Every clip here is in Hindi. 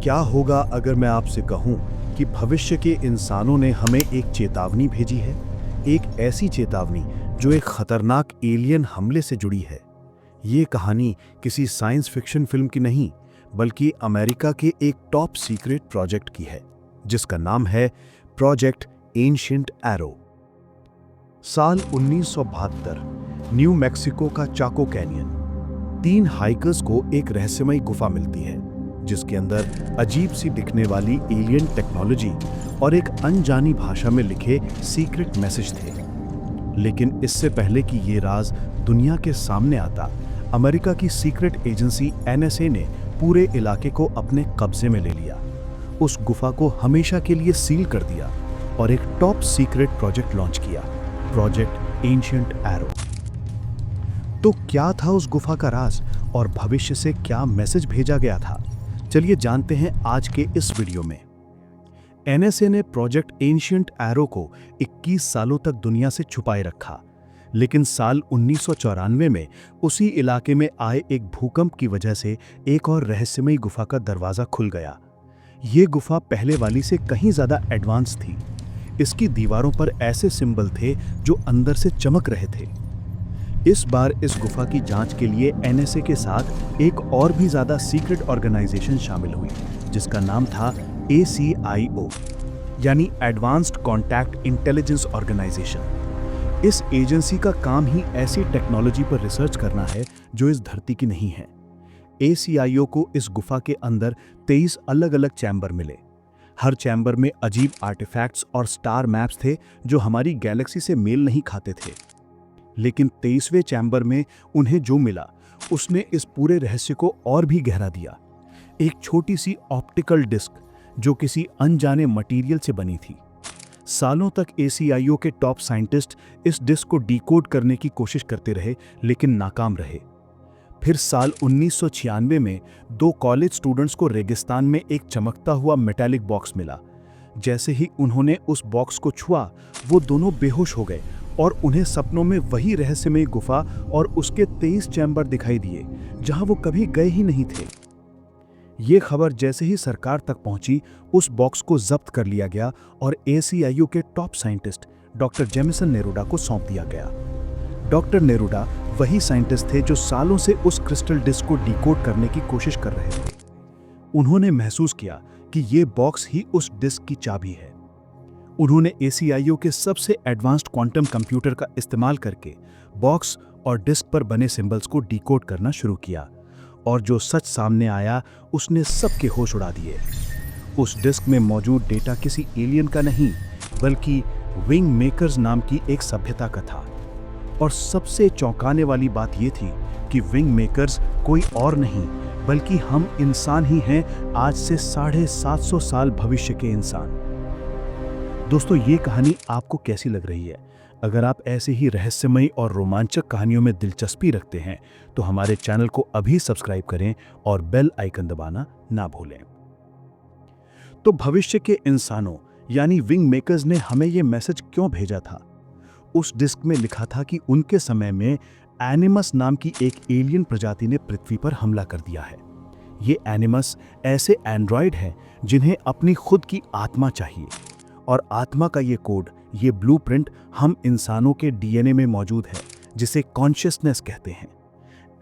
क्या होगा अगर मैं आपसे कहूं कि भविष्य के इंसानों ने हमें एक चेतावनी भेजी है? एक ऐसी चेतावनी जो एक खतरनाक एलियन हमले से जुड़ी है। ये कहानी किसी साइंस फिक्शन फिल्म की नहीं, बल्कि अमेरिका के एक टॉप सीक्रेट प्रोजेक्ट की है, जिसका नाम है प्रोजेक्ट एंशिएंट एरो। साल 1972, न्यू मैक्सिको का चाको कैनियन। 3 हाइकर्स को एक रहस्यमयी गुफा मिलती है, जिसके अंदर अजीब सी दिखने वाली एलियन टेक्नोलॉजी और एक अनजानी भाषा में लिखे सीक्रेट मैसेज थे। लेकिन इससे पहले कि ये राज दुनिया के सामने आता, अमेरिका की सीक्रेट एजेंसी NSA ने पूरे इलाके को अपने कब्जे में ले लिया, उस गुफा को हमेशा के लिए सील कर दिया और एक टॉप सीक्रेट प्रोजेक्ट लॉन्च किया, प्रोजेक्ट एंशिएंट एरो। तो क्या था उस गुफा का राज और भविष्य से क्या मैसेज भेजा गया था? चलिए जानते हैं आज के इस वीडियो में। NSA ने प्रोजेक्ट एंशिएंट एरो को 21 सालों तक दुनिया से छुपाए रखा, लेकिन साल 1994 में उसी इलाके में आए एक भूकंप की वजह से एक और रहस्यमयी गुफा का दरवाजा खुल गया। ये गुफा पहले वाली से कहीं ज्यादा एडवांस थी। इसकी दीवारों पर ऐसे सिंबल थे जो अंदर से चमक रहे थे। इस बार इस गुफा की जांच के लिए NSA के साथ एक और भी ज्यादा सीक्रेट ऑर्गेनाइजेशन शामिल हुई, जिसका नाम था ACIO, यानी एडवांस्ड कॉन्टैक्ट इंटेलिजेंस ऑर्गेनाइजेशन। इस एजेंसी का काम ही ऐसी टेक्नोलॉजी पर रिसर्च करना है जो इस धरती की नहीं है। ACIO को इस गुफा के अंदर 23 अलग-अलग चैम्बर मिले। हर चैम्बर में अजीब आर्टिफैक्ट्स और स्टार मैप्स थे जो हमारी गैलेक्सी से मेल नहीं खाते थे। लेकिन 23वें चैम्बर में उन्हें जो मिला, उसने इस पूरे रहस्य को और भी गहरा दिया। एक छोटी सी ऑप्टिकल डिस्क जो किसी अनजाने मटेरियल से बनी थी। सालों तक ACIO के टॉप साइंटिस्ट इस डिस्क को डिकोड करने की कोशिश करते रहे, लेकिन नाकाम रहे। फिर साल 1996 में 2 कॉलेज स्टूडेंट्स को रेगिस्तान में एक चमकता हुआ मेटालिक बॉक्स मिला। जैसे ही उन्होंने उस बॉक्स को छुआ, वो दोनों बेहोश हो गए और उन्हें सपनों में वही रहस्यमयी गुफा और उसके 23 चैम्बर दिखाई दिए, जहां वो कभी गए ही नहीं थे। ये खबर जैसे ही सरकार तक पहुंची, उस बॉक्स को जब्त कर लिया गया और ACIO के टॉप साइंटिस्ट डॉक्टर जेमिसन नेरूडा को सौंप दिया गया। डॉक्टर नेरूडा वही साइंटिस्ट थे जो सालों से उस क्रिस्टल डिस्क को डिकोड करने की कोशिश कर रहे थे। उन्होंने महसूस किया कि ये बॉक्स ही उस डिस्क की चाबी है। उन्होंने ACIO के सबसे एडवांस्ड क्वांटम कंप्यूटर का इस्तेमाल करके बॉक्स और डिस्क पर बने सिंबल्स को डिकोड करना शुरू किया, और जो सच सामने आया उसने सबके होश उड़ा दिए। उस डिस्क में मौजूद डेटा किसी एलियन का नहीं, बल्कि विंग मेकर्स नाम की एक सभ्यता का था। और सबसे चौंकाने वाली बात यह थी कि विंग मेकर्स कोई और नहीं, बल्कि हम इंसान ही हैं, आज से 750 साल भविष्य के इंसान। दोस्तों, ये कहानी आपको कैसी लग रही है? अगर आप ऐसे ही रहस्यमयी और रोमांचक कहानियों में दिलचस्पी रखते हैं, तो हमारे चैनल को अभी सब्सक्राइब करें और बेल आइकन दबाना ना भूलें। तो भविष्य के इंसानों यानी विंग मेकर्स ने हमें ये मैसेज क्यों भेजा था? उस डिस्क में लिखा था कि उनके समय में एनिमस नाम की एक एलियन प्रजाति ने पृथ्वी पर हमला कर दिया है। ये एनिमस ऐसे एंड्रॉयड हैं जिन्हें अपनी खुद की आत्मा चाहिए, और आत्मा का ये कोड, ये ब्लूप्रिंट हम इंसानों के DNA में मौजूद है, जिसे कॉन्शियसनेस कहते हैं।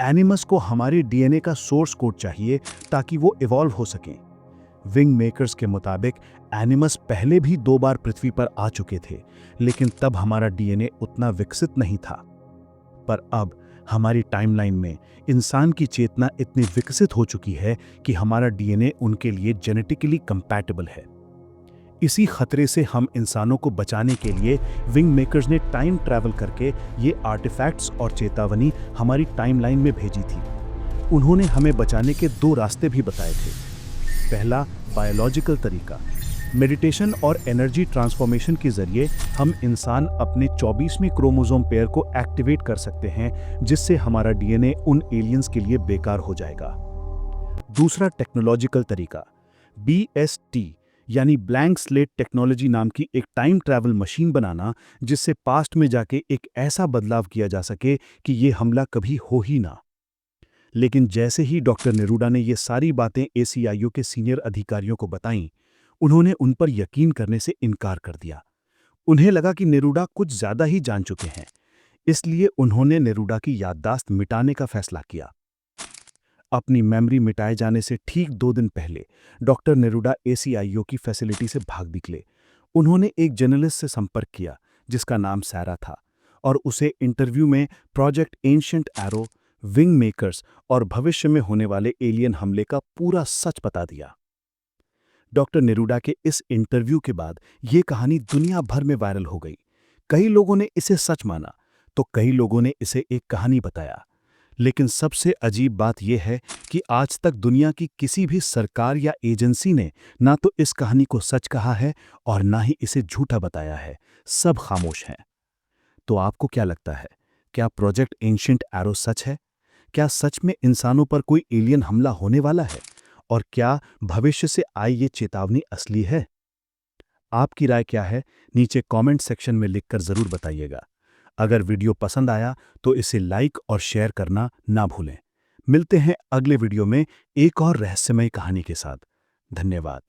एनिमस को हमारे DNA का सोर्स कोड चाहिए ताकि वो इवॉल्व हो सकें। विंग मेकर्स के मुताबिक एनिमस पहले भी 2 बार पृथ्वी पर आ चुके थे, लेकिन तब हमारा DNA उतना विकसित नहीं था। पर अब हमारी टाइमलाइन में इंसान की चेतना इतनी विकसित हो चुकी है कि हमारा DNA उनके लिए जेनेटिकली कंपैटिबल है। इसी खतरे से हम इंसानों को बचाने के लिए विंग मेकर्स ने टाइम ट्रैवल करके ये आर्टिफैक्ट्स और चेतावनी हमारी टाइमलाइन में भेजी थी। उन्होंने हमें बचाने के 2 रास्ते भी बताए थे। पहला, बायोलॉजिकल तरीका। मेडिटेशन और एनर्जी ट्रांसफॉर्मेशन के जरिए हम इंसान अपने 24वीं क्रोमोसोम पेयर को एक्टिवेट कर सकते हैं, जिससे हमारा DNA उन एलियंस के लिए बेकार हो जाएगा। दूसरा टेक्नोलॉजिकल तरीका, BST यानी ब्लैंक स्लेट टेक्नोलॉजी नाम की एक टाइम ट्रैवल मशीन बनाना, जिससे पास्ट में जाके एक ऐसा बदलाव किया जा सके कि ये हमला कभी हो ही ना। लेकिन जैसे ही डॉक्टर नेरूडा ने ये सारी बातें एसीआईयू के सीनियर अधिकारियों को बताईं, उन्होंने उन पर यकीन करने से इनकार कर दिया। उन्हें लगा कि नेरूडा कुछ ज्यादा ही जान चुके हैं, इसलिए उन्होंने नेरूडा की याददाश्त मिटाने का फैसला किया। अपनी मेमोरी मिटाए जाने से ठीक 2 दिन पहले डॉक्टर नेरूडा एसीआईयू की फैसिलिटी से भाग निकले। उन्होंने एक जर्नलिस्ट से संपर्क किया जिसका नाम सैरा था और उसे इंटरव्यू में project ancient arrow, wing makers और भविष्य में होने वाले एलियन हमले का पूरा सच बता दिया। डॉक्टर नेरूडा के इस इंटरव्यू के बाद यह कहानी दुनिया भर में वायरल हो गई। कई लोगों ने इसे सच माना तो कई लोगों ने इसे एक कहानी बताया। लेकिन सबसे अजीब बात यह है कि आज तक दुनिया की किसी भी सरकार या एजेंसी ने ना तो इस कहानी को सच कहा है और ना ही इसे झूठा बताया है। सब खामोश हैं। तो आपको क्या लगता है, क्या प्रोजेक्ट एंशिएंट एरो सच है? क्या सच में इंसानों पर कोई एलियन हमला होने वाला है? और क्या भविष्य से आई ये चेतावनी असली है? आपकी राय क्या है, नीचे कमेंट सेक्शन में लिखकर जरूर बताइएगा। अगर वीडियो पसंद आया तो इसे लाइक और शेयर करना ना भूलें। मिलते हैं अगले वीडियो में एक और रहस्यमय कहानी के साथ। धन्यवाद।